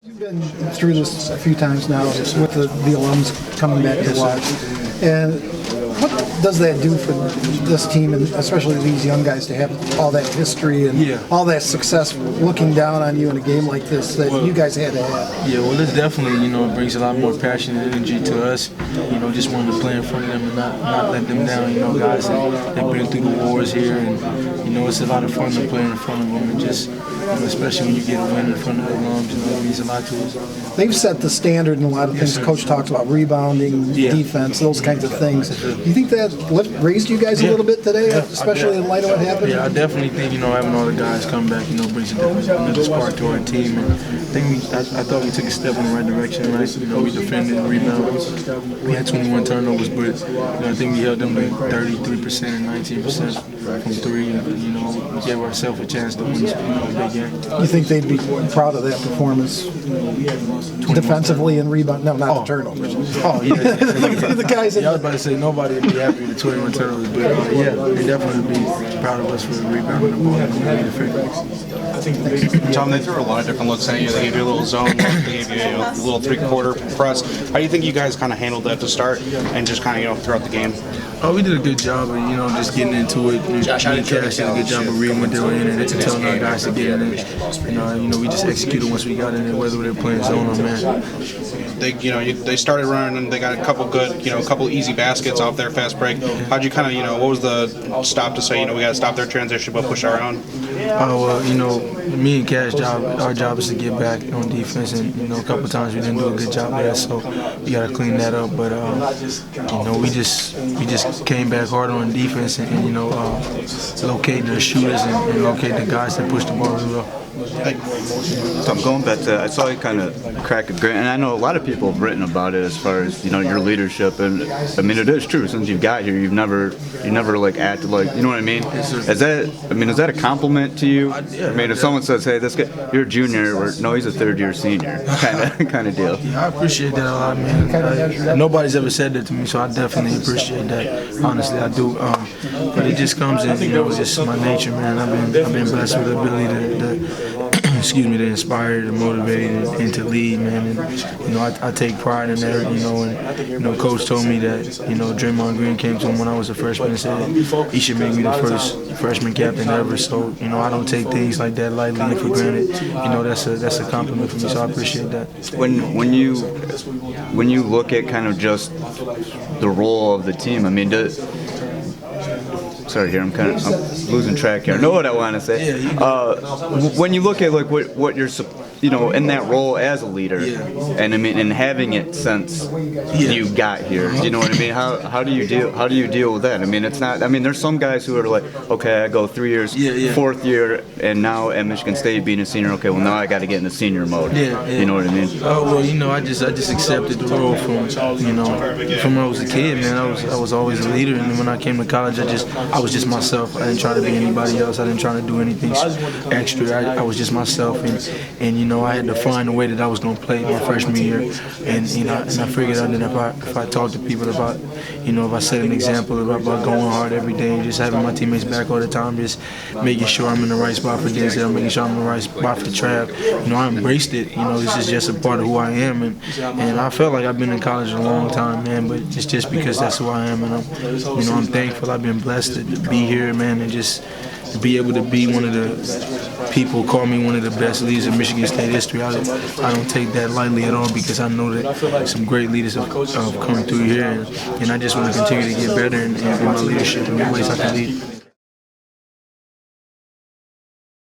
You've been through this a few times now with the alums coming back to watch. And what does that do for this team, and especially these young guys, to have all that history and all that success looking down on you in a game like this that you guys had to have? Yeah, well, it definitely, brings a lot more passion and energy to us. Just wanting to play in front of them and not let them down. Guys that they've been through the wars here, and, it's a lot of fun to play in front of them, and just, especially when you get a win in front of the alums, it means a lot to us. They've set the standard in a lot of things. Coach talks about rebounding, defense, those kinds of things. Do you think that raised you guys a little bit today, especially in light of what happened? Yeah, I definitely think, having all the guys come back, brings another spark to our team. And I thought we took a step in the right direction, right? We defended and rebounded. We had 21 turnovers, but I think we held them to 33% and 19% from three. And, we gave ourselves a chance to win this big game. You think they'd be proud of that performance defensively and rebound? No, not the turnovers. Oh, yeah. The guys. I was about to say nobody would be happy with the 21 turnovers, but they definitely would be proud of us for the rebound and the ball and the defense. Tom, they threw a lot of different looks at you. They gave you a little zone look, they gave you a little three-quarter press. How do you think you guys kind of handled that to start and just kind of, throughout the game? Oh, we did a good job of, just getting into it. Me and Cash did a good job of reading what they were in and telling our guys to get in it. We just executed once we got in it, whether they're playing zone or man. They started running and they got a couple good, a couple easy baskets off their fast break. How'd you kind of, what was the stop to say, we got to stop their transition but push our own? Oh, well, me and Cash our job is to get back on defense, and a couple times we didn't do a good job there, so we got to clean that up. But we just came back hard on defense and locate the shooters and locate the guys that push the ball really well. So I'm going back to, I saw you kind of crack a grin, and I know a lot of people have written about it as far as, your leadership, and I mean, it is true. Since you've got here, you've never like acted like, you know what I mean? Is that a compliment to you? I mean, if someone says, hey, this guy, you're a junior, or no, he's a third-year senior, kind of deal. Yeah, I appreciate that a lot, man. Nobody's ever said that to me, so I definitely appreciate that. Honestly, I do. But it just comes in, it's just my nature, man. I've been blessed with the ability to inspire, to motivate, and to lead, man. And I take pride in that. And Coach told me that Draymond Green came to him when I was a freshman and said he should make me the first freshman captain ever. So I don't take things like that lightly and for granted. That's a compliment for me. So I appreciate that. When you look at kind of just the role of the team, I mean, sorry here, I'm losing track here. I know what I want to say. When you look at like what you're in that role as a leader, and I mean, and having it since you got here, you know what I mean? How do you deal with that? I mean, it's not. I mean, there's some guys who are like, okay, I go 3 years, fourth year, and now at Michigan State being a senior, okay, well now I got to get in the senior mode. You know what I mean? Oh well, I just accepted the role from from when I was a kid, man. I was always a leader, and when I came to college, I was just myself. I didn't try to be anybody else. I didn't try to do anything extra. I was just myself, and I had to find a way that I was going to play my freshman year, and I figured out that if I talk to people about, if I set an example about going hard every day, and just having my teammates back all the time, just making sure I'm in the right spot for Denzel, making sure I'm in the right spot for Trav. I embraced it. This is just a part of who I am, and I felt like I've been in college a long time, man. But it's just because that's who I am, and I'm thankful. I've been blessed to be here, man, and just to be able to be one of the people call me one of the best leaders in Michigan State history. I don't take that lightly at all, because I know that some great leaders have come through here, and I just want to continue to get better in my leadership in the ways I can lead.